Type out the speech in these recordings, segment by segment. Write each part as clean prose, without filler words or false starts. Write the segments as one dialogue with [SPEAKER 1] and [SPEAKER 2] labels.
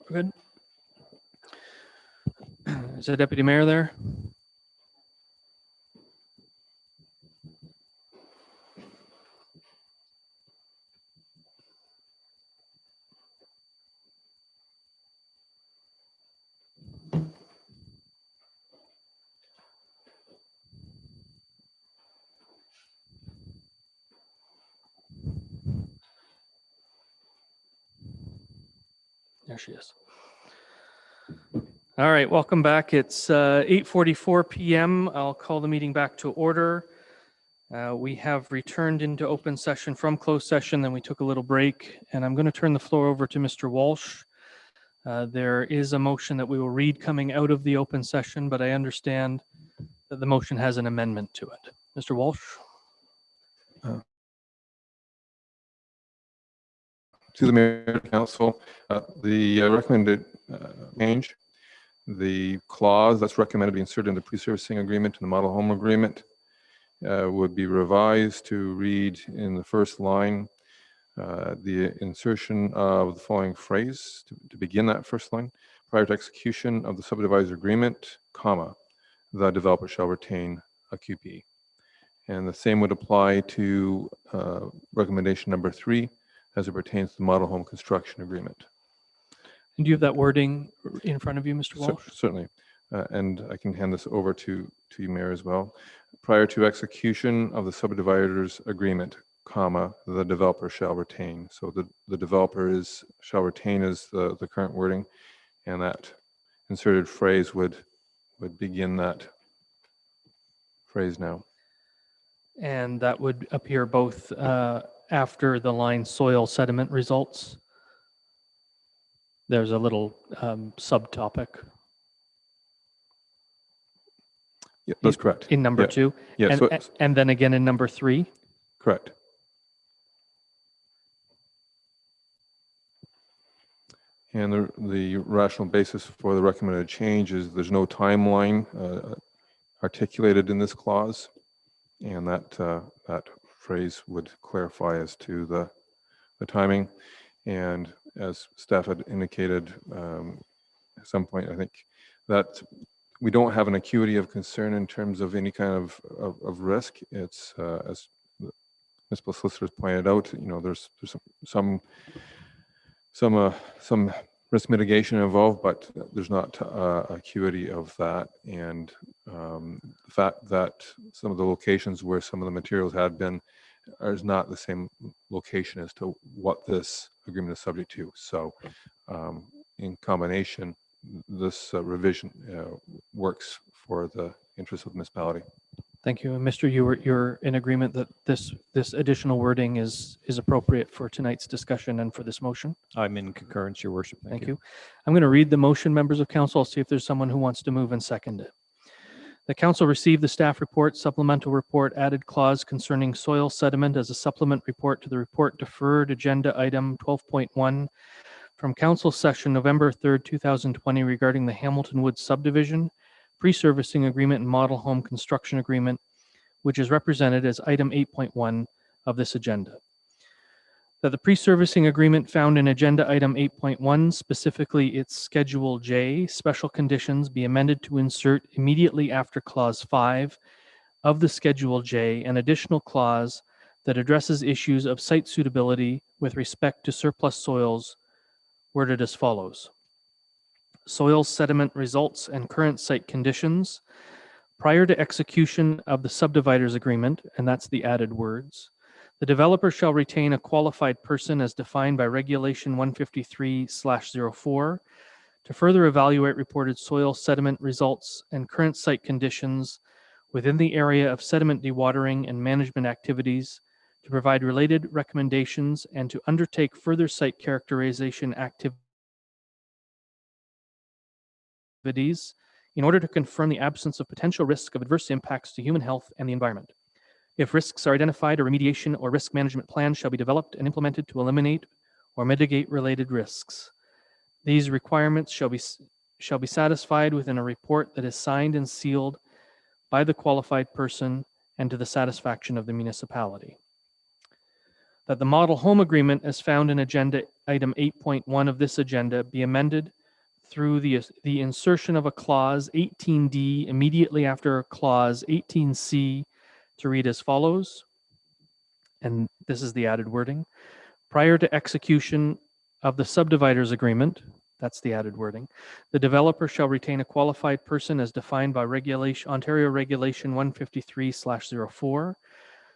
[SPEAKER 1] We're good. Is the deputy mayor there? There she is. All right, welcome back. It's 8:44 p.m. I'll call the meeting back to order. We have returned into open session from closed session, then we took a little break, and I'm going to turn the floor over to Mr. Walsh. There is a motion that we will read coming out of the open session, but I understand that the motion has an amendment to it. Mr. Walsh?
[SPEAKER 2] To the Mayor Council, the recommended change, the clause that's recommended to be inserted in the pre-servicing agreement and the model home agreement would be revised to read in the first line the insertion of the following phrase to begin that first line: prior to execution of the subdivider agreement, comma, the developer shall retain a QP. And the same would apply to recommendation number 3 as it pertains to the model home construction agreement.
[SPEAKER 1] And do you have that wording in front of you, Mr. Walsh?
[SPEAKER 2] Certainly. And I can hand this over to you, Mayor, as well. Prior to execution of the subdividers agreement, comma, the developer shall retain. So the developer shall retain is the current wording, and that inserted phrase would begin that phrase now.
[SPEAKER 1] And that would appear both after the line soil sediment results. There's a little subtopic.
[SPEAKER 2] Yeah, that's correct.
[SPEAKER 1] In number 2.
[SPEAKER 2] Yeah,
[SPEAKER 1] and then again in number 3.
[SPEAKER 2] Correct. And the rational basis for the recommended change is there's no timeline articulated in this clause, and that phrase would clarify as to the timing. And as staff had indicated at some point, I think that we don't have an acuity of concern in terms of any kind of risk. It's as the municipal solicitors pointed out, there's some risk mitigation involved, but there's not acuity of that. And the fact that some of the locations where some of the materials had been is not the same location as to what this agreement is subject to. So in combination, this revision works for the interest of the municipality.
[SPEAKER 1] Thank you. And Mr. Ewart, you're in agreement that this additional wording is appropriate for tonight's discussion and for this motion?
[SPEAKER 3] I'm in concurrence, Your Worship.
[SPEAKER 1] Thank you. I'm going to read the motion, members of council. I'll see if there's someone who wants to move and second it. The council received the staff report, supplemental report, added clause concerning soil sediment as a supplement report to the report deferred agenda item 12.1 from council session November 3rd, 2020 regarding the Hamilton Woods subdivision, pre-servicing agreement and model home construction agreement, which is represented as item 8.1 of this agenda. That the pre-servicing agreement found in agenda item 8.1, specifically its Schedule J, special conditions be amended to insert immediately after clause 5 of the Schedule J an additional clause that addresses issues of site suitability with respect to surplus soils, worded as follows: soil sediment results and current site conditions prior to execution of the subdividers agreement, and that's the added words. The developer shall retain a qualified person as defined by Regulation 153/04 to further evaluate reported soil sediment results and current site conditions within the area of sediment dewatering and management activities, to provide related recommendations, and to undertake further site characterization activities in order to confirm the absence of potential risk of adverse impacts to human health and the environment. If risks are identified, a remediation or risk management plan shall be developed and implemented to eliminate or mitigate related risks. These requirements shall be satisfied within a report that is signed and sealed by the qualified person and to the satisfaction of the municipality. That the model home agreement as found in agenda item 8.1 of this agenda be amended through the insertion of a clause 18D immediately after clause 18C to read as follows. And this is the added wording. Prior to execution of the subdividers agreement, that's the added wording, the developer shall retain a qualified person as defined by Ontario Regulation 153/04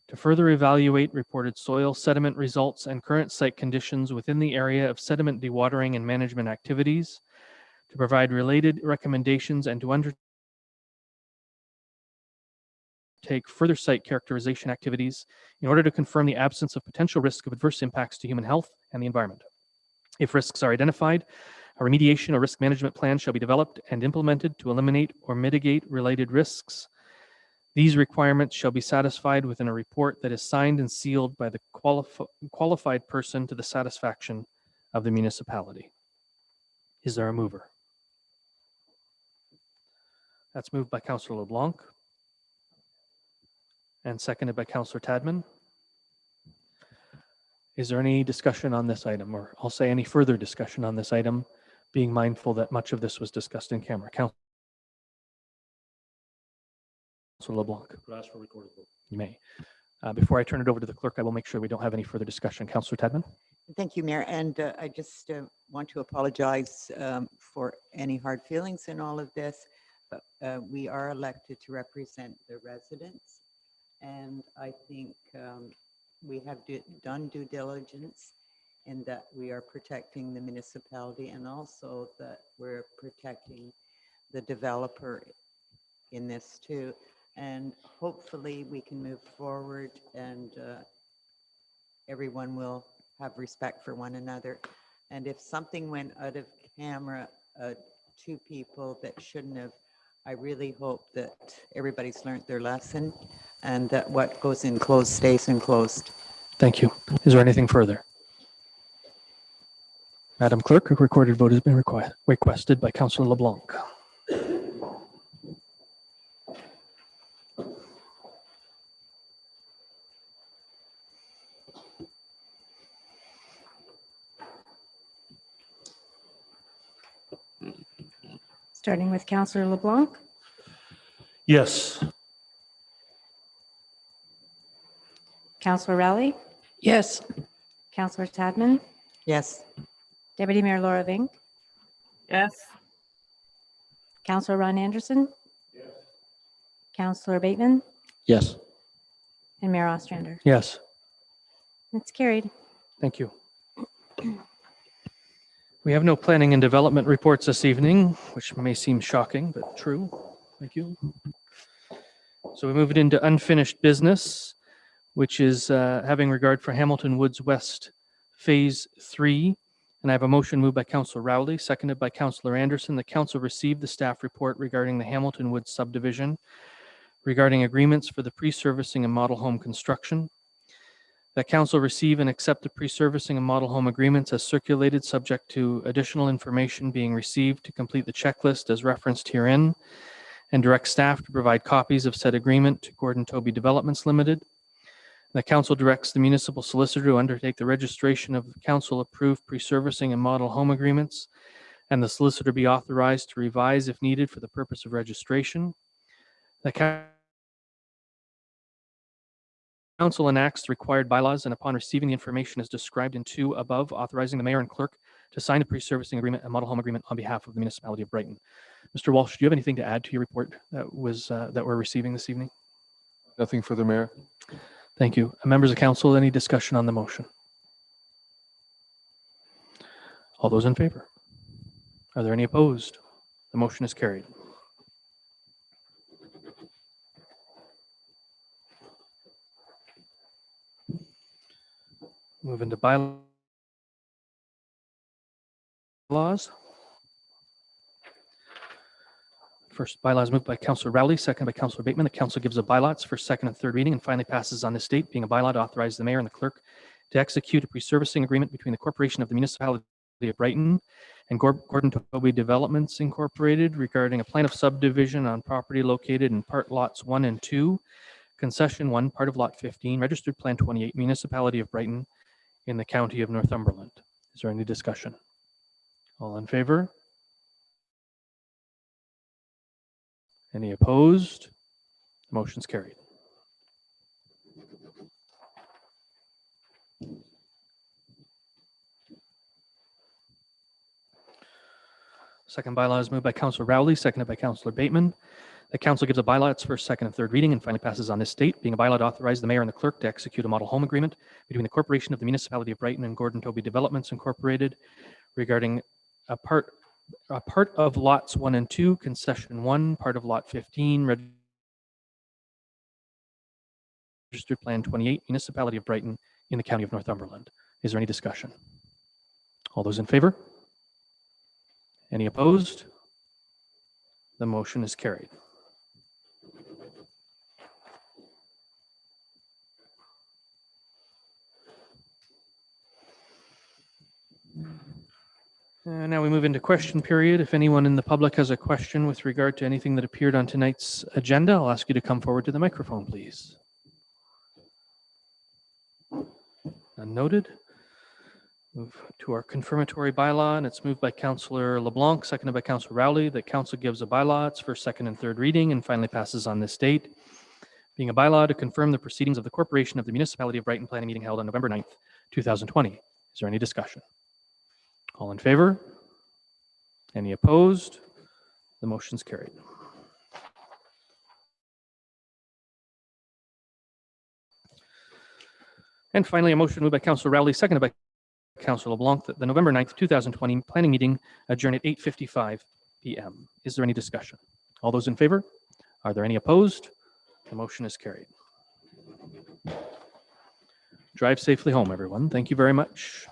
[SPEAKER 1] to further evaluate reported soil sediment results and current site conditions within the area of sediment dewatering and management activities, to provide related recommendations and to undertake further site characterization activities in order to confirm the absence of potential risk of adverse impacts to human health and the environment. If risks are identified, a remediation or risk management plan shall be developed and implemented to eliminate or mitigate related risks. These requirements shall be satisfied within a report that is signed and sealed by the qualified person to the satisfaction of the municipality. Is there a mover? That's moved by Councillor LeBlanc and seconded by Councillor Tadman. Is there any discussion on this item, or I'll say any further discussion on this item, being mindful that much of this was discussed in camera? Councillor LeBlanc.
[SPEAKER 4] Could I ask for a recorded vote?
[SPEAKER 1] You may. Before I turn it over to the clerk, I will make sure we don't have any further discussion. Councillor Tadman?
[SPEAKER 5] Thank you, Mayor. And I just want to apologize for any hard feelings in all of this. But we are elected to represent the residents. And I think we have done due diligence in that we are protecting the municipality and also that we're protecting the developer in this too. And hopefully we can move forward and everyone will have respect for one another. And if something went out of camera to people that shouldn't have, I really hope that everybody's learned their lesson and that what goes in closed stays enclosed.
[SPEAKER 1] Thank you. Is there anything further? Madam Clerk, a recorded vote has been requested by Councillor LeBlanc.
[SPEAKER 6] Starting with Councillor LeBlanc,
[SPEAKER 4] Yes.
[SPEAKER 6] Councillor Rowley,
[SPEAKER 7] Yes.
[SPEAKER 6] Councillor Tadman,
[SPEAKER 5] Yes.
[SPEAKER 6] Deputy Mayor Laura Vink,
[SPEAKER 7] Yes.
[SPEAKER 6] Councillor Ron Anderson, Councillor Bateman,
[SPEAKER 3] Yes.
[SPEAKER 6] and Mayor Ostrander.
[SPEAKER 1] Yes,
[SPEAKER 6] It's carried.
[SPEAKER 1] thank you. We have no planning and development reports this evening, which may seem shocking, but true. Thank you. So we move it into unfinished business, which is having regard for Hamilton Woods West Phase 3. And I have a motion moved by Councillor Rowley, seconded by Councillor Anderson. The council received the staff report regarding the Hamilton Woods subdivision, regarding agreements for the pre-servicing and model home construction. That council receive and accept the pre-servicing and model home agreements as circulated, subject to additional information being received to complete the checklist as referenced herein, and direct staff to provide copies of said agreement to Gordon Toby Developments Limited. The council directs the municipal solicitor to undertake the registration of council-approved pre-servicing and model home agreements, and the solicitor be authorized to revise if needed for the purpose of registration. The council enacts the required bylaws, and upon receiving the information as described in 2 above, authorizing the mayor and clerk to sign the pre-servicing agreement and model home agreement on behalf of the municipality of Brighton. Mr. Walsh, do you have anything to add to your report that we're receiving this evening?
[SPEAKER 2] Nothing further, Mayor.
[SPEAKER 1] Thank you. Members of council, any discussion on the motion? All those in favor? Are there any opposed? The motion is carried. Move into bylaws. First bylaws moved by Councillor Rowley, second by Councillor Bateman. The council gives a bylaws for second and third reading and finally passes on this date, being a bylaw to authorize the mayor and the clerk to execute a pre-servicing agreement between the corporation of the municipality of Brighton and Gordon Toby Developments Incorporated regarding a plan of subdivision on property located in part lots 1 and 2, concession 1, part of lot 15, registered plan 28, municipality of Brighton in the county of Northumberland. Is there any discussion? All in favor? Any opposed? Motion's carried. Second bylaw is moved by Councillor Rowley, seconded by Councillor Bateman. The council gives a bylaw its first, second, and third reading and finally passes on this date, being a bylaw to authorize the mayor and the clerk to execute a model home agreement between the Corporation of the Municipality of Brighton and Gordon Toby Developments Incorporated regarding a part of lots 1 and 2, concession 1, part of lot 15, registered plan 28, Municipality of Brighton in the County of Northumberland. Is there any discussion? All those in favor? Any opposed? The motion is carried. Now we move into question period. If anyone in the public has a question with regard to anything that appeared on tonight's agenda, I'll ask you to come forward to the microphone, please. None noted. Move to our confirmatory bylaw, and it's moved by Councillor LeBlanc, seconded by Councillor Rowley, that council gives a bylaw its first, second, and third reading and finally passes on this date, being a bylaw to confirm the proceedings of the Corporation of the Municipality of Brighton planning meeting held on November 9th, 2020. Is there any discussion? All in favor? Any opposed? The motion's carried. And finally, a motion moved by Councillor Rowley, seconded by Councillor LeBlanc, that the November 9th, 2020 planning meeting adjourn at 8:55 p.m. Is there any discussion? All those in favor? Are there any opposed? The motion is carried. Drive safely home, everyone. Thank you very much.